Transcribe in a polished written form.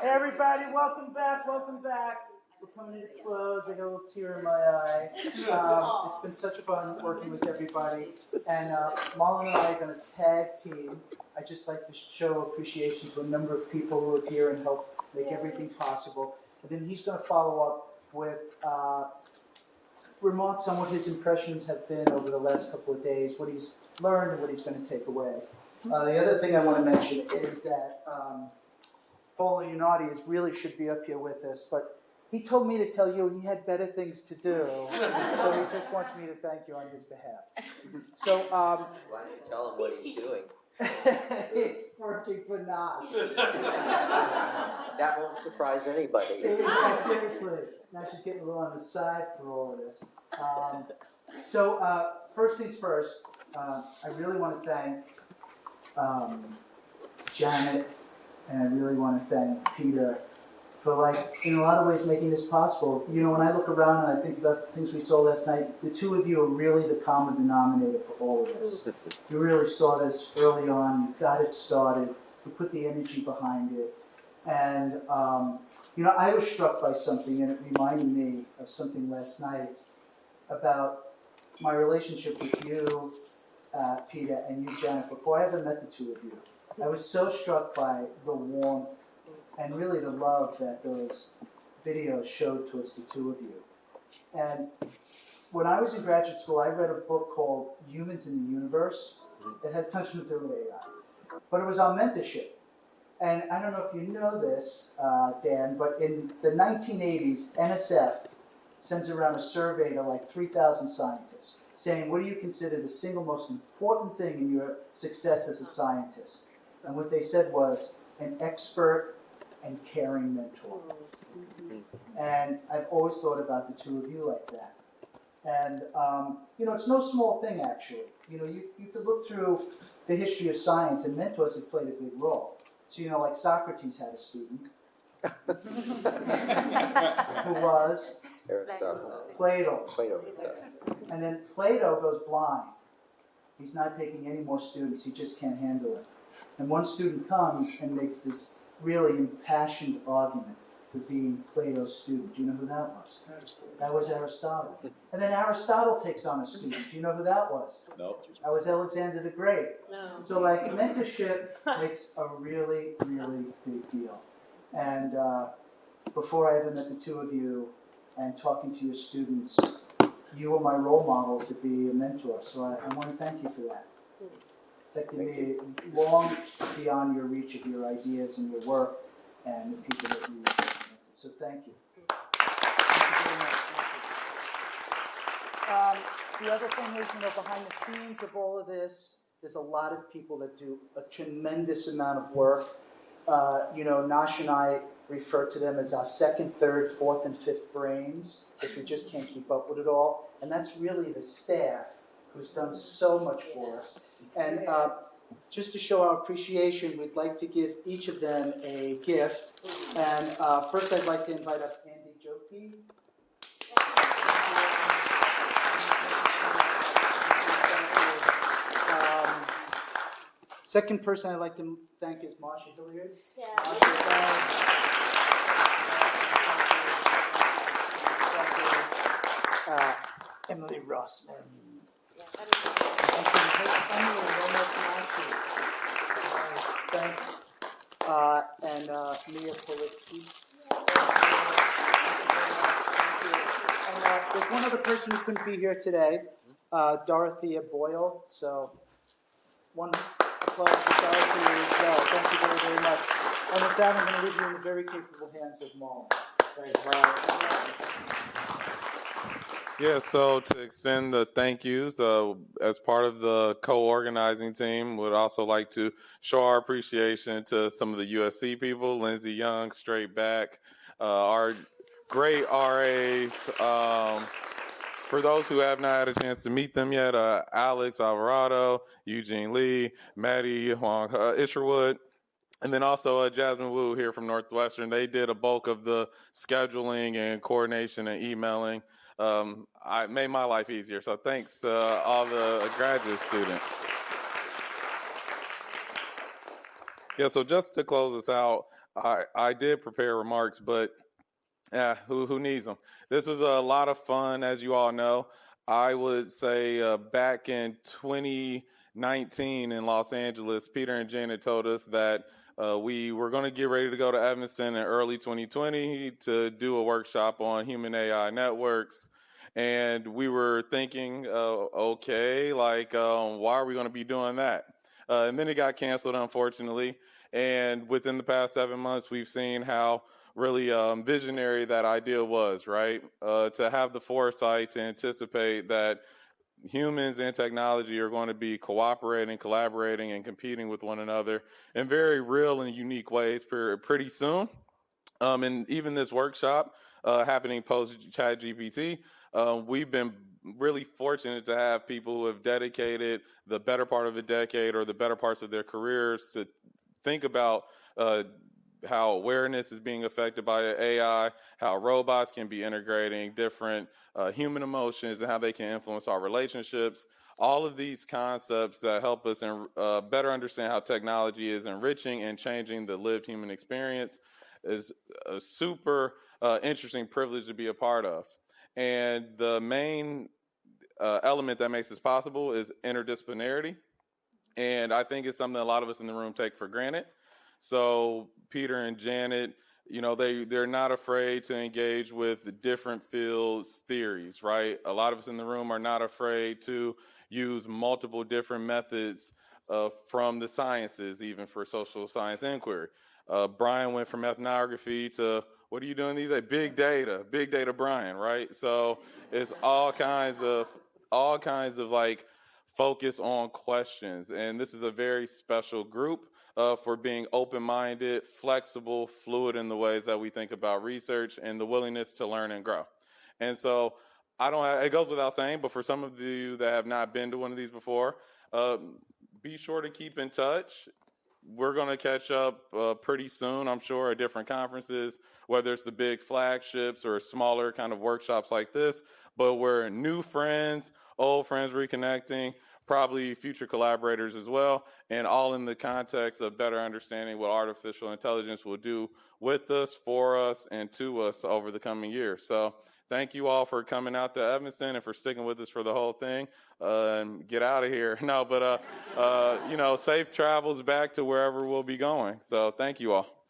Hey everybody, welcome back, welcome back. We're coming in to close. I got a little tear in my eye. It's been such fun working with everybody. And Marlon and I are going to tag team. I just like to show appreciation to a number of people who are here and help make everything possible. And then he's going to follow up with remarks on what his impressions have been over the last couple of days, what he's learned and what he's going to take away. The other thing I want to mention is that Paul Unati really should be up here with us, but he told me to tell you he had better things to do, so he just wants me to thank you on his behalf. So, why don't you tell him what he's doing? He's working for Nas. That won't surprise anybody. Yeah, seriously. Now she's getting a little on the side for all of this. First things first, I really want to thank Janet, and I really want to thank Peter for, in a lot of ways, making this possible. You know, when I look around and I think about the things we saw last night, the two of you are really the common denominator for all of this. You really saw this early on. You got it started. You put the energy behind it. And, you know, I was struck by something, and it reminded me of something last night about my relationship with you, Peter, and you, Janet, before I ever met the two of you. I was so struck by the warmth and really the love that those videos showed towards the two of you. And when I was in graduate school, I read a book called Humans in the Universe. It has nothing to do with AI. But it was on mentorship. And I don't know if you know this, Dan, but in the 1980s, NSF sends around a survey to 3,000 scientists, saying, what do you consider the single most important thing in your success as a scientist? And what they said was, an expert and caring mentor. And I've always thought about the two of you like that. And, you know, it's no small thing, actually. You know, you could look through the history of science, and mentors have played a big role. So, you know, like Socrates had a student who was Plato. And then Plato goes blind. He's not taking any more students. He just can't handle it. And one student comes and makes this really impassioned argument for being Plato's student. Do you know who that was? That was Aristotle. And then Aristotle takes on a student. Do you know who that was? No. That was Alexander the Great. No. So mentorship makes a really, really big deal. And before I ever met the two of you and talking to your students, you were my role model to be a mentor. So I want to thank you for that. Affected me long beyond your reach of your ideas and your work and the people that you represented. So thank you. Thank you very much. The other thing is, you know, behind the scenes of all of this, there's a lot of people that do a tremendous amount of work. You know, Nash and I refer to them as our second, third, fourth, and fifth brains, because we just can't keep up with it all. And that's really the staff who's done so much for us. And just to show our appreciation, we'd like to give each of them a gift. And first I'd like to invite up Andy Joki. Second person I'd like to thank is Marcia Hilliard. Emily Rossman. And Mia Politsky. And there's one other person who couldn't be here today, Dorothea Boyle. So one applause for Dorothea as well. Thank you very, very much. And with that, I'm going to leave you in the very capable hands of Marlon. Yeah, so to extend the thank yous, as part of the co-organizing team, would also like to show our appreciation to some of the USC people, Lindsey Young, Straight Back, our great RAs. For those who have not had a chance to meet them yet, Alex Alvarado, Eugene Lee, Maddie Huang Isherwood, and then also Jasmine Wu here from Northwestern. They did a bulk of the scheduling and coordination and emailing. I made my life easier, so thanks to all the graduate students. Yeah, so just to close us out, I did prepare remarks, but who needs them? This was a lot of fun, as you all know. I would say back in 2019 in Los Angeles, Peter and Janet told us that we were going to get ready to go to Evanston in early 2020 to do a workshop on human AI networks. And we were thinking, okay, like, why are we going to be doing that? And then it got canceled, unfortunately. And within the past 7 months, we've seen how really visionary that idea was, right? To have the foresight to anticipate that humans and technology are going to be cooperating, collaborating, and competing with one another in very real and unique ways pretty soon. And even this workshop happening post ChatGPT, we've been really fortunate to have people who have dedicated the better part of a decade or the better parts of their careers to think about how awareness is being affected by AI, how robots can be integrating different human emotions and how they can influence our relationships. All of these concepts that help us better understand how technology is enriching and changing the lived human experience is a super interesting privilege to be a part of. And the main element that makes this possible is interdisciplinarity. And I think it's something a lot of us in the room take for granted. So Peter and Janet, they're not afraid to engage with different fields theories, right? A lot of us in the room are not afraid to use multiple different methods from the sciences, even for social science inquiry. Brian went from ethnography to, what are you doing these days? Big data Brian, right? So it's all kinds of like focus on questions. And this is a very special group for being open-minded, flexible, fluid in the ways that we think about research and the willingness to learn and grow. And so it goes without saying, but for some of you that have not been to one of these before, be sure to keep in touch. We're going to catch up pretty soon, I'm sure, at different conferences, whether it's the big flagships or smaller kind of workshops like this. But we're new friends, old friends reconnecting, probably future collaborators as well, and all in the context of better understanding what artificial intelligence will do with us, for us, and to us over the coming years. So thank you all for coming out to Evanston and for sticking with us for the whole thing. And get out of here. No, but safe travels back to wherever we'll be going. So thank you all.